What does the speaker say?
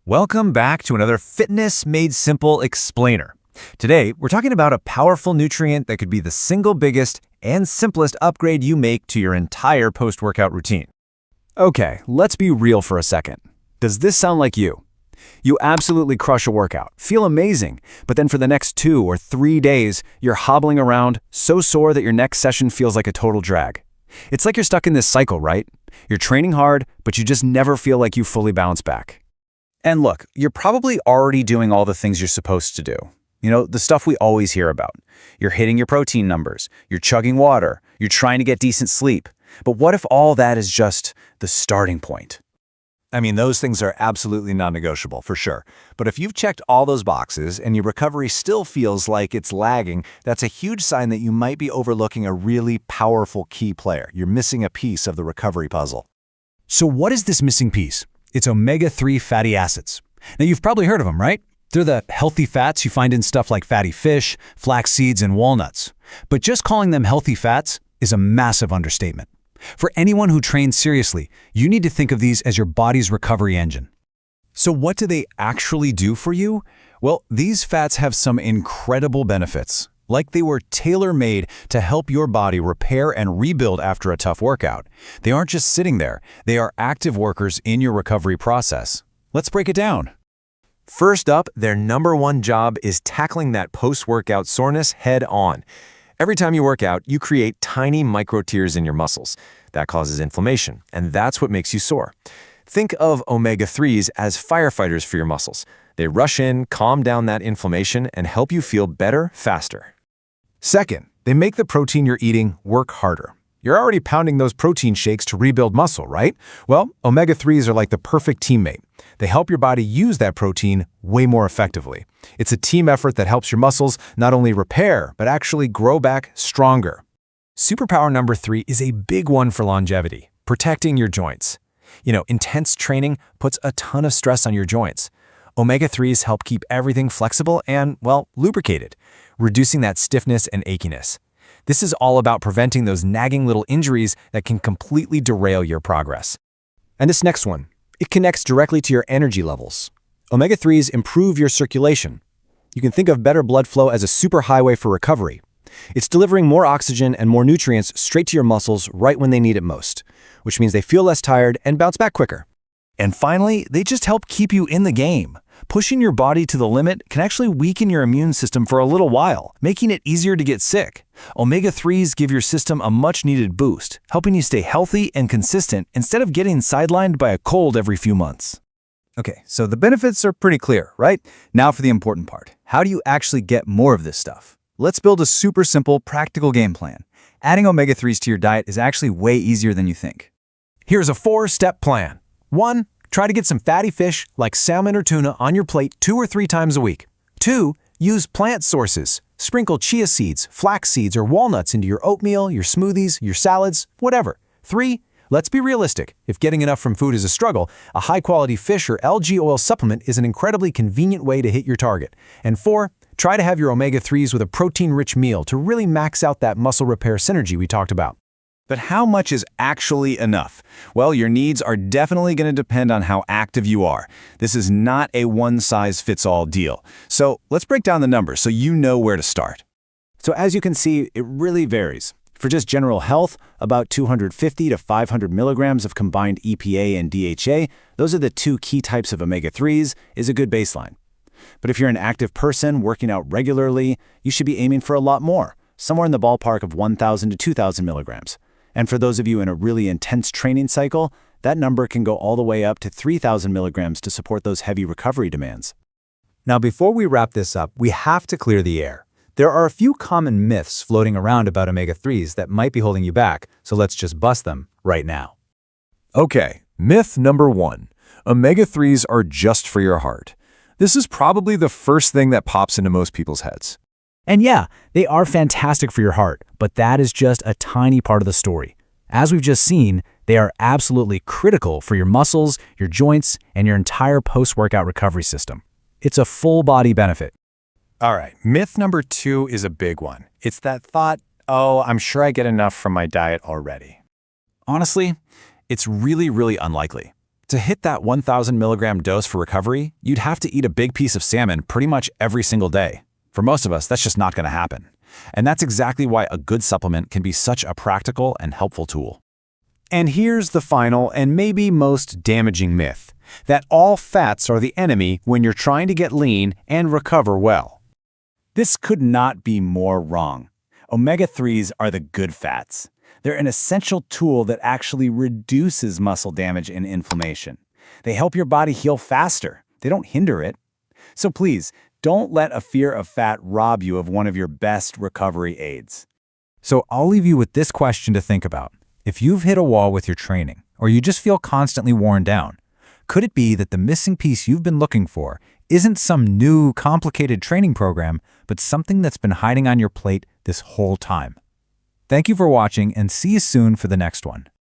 Welcome back to another Fitness Made Simple explainer. Today, we're talking about a powerful nutrient that could be the single biggest and simplest upgrade you make to your entire post-workout routine. Okay, let's be real for a second. Does this sound like you? You absolutely crush a workout, feel amazing, but then for the next 2 or 3 days, you're hobbling around, so sore that your next session feels like a total drag. It's like you're stuck in this cycle, right? You're training hard, but you just never feel like you fully bounce back. And look, you're probably already doing all the things you're supposed to do. You know, the stuff we always hear about. You're hitting your protein numbers, you're chugging water, you're trying to get decent sleep. But what if all that is just the starting point? I mean, those things are absolutely non-negotiable, for sure. But if you've checked all those boxes and your recovery still feels like it's lagging, that's a huge sign that you might be overlooking a really powerful key player. You're missing a piece of the recovery puzzle. So what is this missing piece? It's omega-3 fatty acids. Now, you've probably heard of them, right? They're the healthy fats you find in stuff like fatty fish, flax seeds, and walnuts. But just calling them healthy fats is a massive understatement. For anyone who trains seriously, you need to think of these as your body's recovery engine. So what do they actually do for you? Well, these fats have some incredible benefits. Like they were tailor-made to help your body repair and rebuild after a tough workout. They aren't just sitting there, they are active workers in your recovery process. Let's break it down. First up, their number one job is tackling that post-workout soreness head on. Every time you work out, you create tiny micro tears in your muscles. That causes inflammation, and that's what makes you sore. Think of omega-3s as firefighters for your muscles. They rush in, calm down that inflammation, and help you feel better faster. Second, they make the protein you're eating work harder. You're already pounding those protein shakes to rebuild muscle, right? Well, omega-3s are like the perfect teammate. They help your body use that protein way more effectively. It's a team effort that helps your muscles not only repair, but actually grow back stronger. Superpower number 3 is a big one for longevity, protecting your joints. You know, intense training puts a ton of stress on your joints. Omega-3s help keep everything flexible and, well, lubricated, reducing that stiffness and achiness. This is all about preventing those nagging little injuries that can completely derail your progress. And this next one, it connects directly to your energy levels. Omega-3s improve your circulation. You can think of better blood flow as a superhighway for recovery. It's delivering more oxygen and more nutrients straight to your muscles right when they need it most, which means they feel less tired and bounce back quicker. And finally, they just help keep you in the game. Pushing your body to the limit can actually weaken your immune system for a little while, making it easier to get sick. Omega-3s give your system a much-needed boost, helping you stay healthy and consistent instead of getting sidelined by a cold every few months. Okay, so the benefits are pretty clear, right? Now for the important part. How do you actually get more of this stuff? Let's build a super simple, practical game plan. Adding omega-3s to your diet is actually way easier than you think. Here's a 4-step plan. 1. Try to get some fatty fish like salmon or tuna on your plate 2 or 3 times a week. 2. Use plant sources. Sprinkle chia seeds, flax seeds, or walnuts into your oatmeal, your smoothies, your salads, whatever. 3. Let's be realistic. If getting enough from food is a struggle, a high-quality fish or algae oil supplement is an incredibly convenient way to hit your target. And 4. Try to have your omega-3s with a protein-rich meal to really max out that muscle repair synergy we talked about. But how much is actually enough? Well, your needs are definitely going to depend on how active you are. This is not a one-size-fits-all deal. So let's break down the numbers so you know where to start. So as you can see, it really varies. For just general health, about 250 to 500 milligrams of combined EPA and DHA, those are the 2 key types of omega-3s, is a good baseline. But if you're an active person working out regularly, you should be aiming for a lot more, somewhere in the ballpark of 1,000 to 2,000 milligrams. And for those of you in a really intense training cycle, that number can go all the way up to 3,000 milligrams to support those heavy recovery demands. Now, before we wrap this up, we have to clear the air. There are a few common myths floating around about omega-3s that might be holding you back, so let's just bust them right now. Okay, myth number 1. Omega-3s are just for your heart. This is probably the first thing that pops into most people's heads. And yeah, they are fantastic for your heart, but that is just a tiny part of the story. As we've just seen, they are absolutely critical for your muscles, your joints, and your entire post-workout recovery system. It's a full-body benefit. All right, myth number 2 is a big one. It's that thought, oh, I'm sure I get enough from my diet already. Honestly, it's really unlikely. To hit that 1,000 milligram dose for recovery, you'd have to eat a big piece of salmon pretty much every single day. For most of us, that's just not going to happen. And that's exactly why a good supplement can be such a practical and helpful tool. And here's the final and maybe most damaging myth, that all fats are the enemy when you're trying to get lean and recover well. This could not be more wrong. Omega-3s are the good fats. They're an essential tool that actually reduces muscle damage and inflammation. They help your body heal faster. They don't hinder it. So please, don't let a fear of fat rob you of one of your best recovery aids. So I'll leave you with this question to think about. If you've hit a wall with your training, or you just feel constantly worn down, could it be that the missing piece you've been looking for isn't some new, complicated training program, but something that's been hiding on your plate this whole time? Thank you for watching, and see you soon for the next one.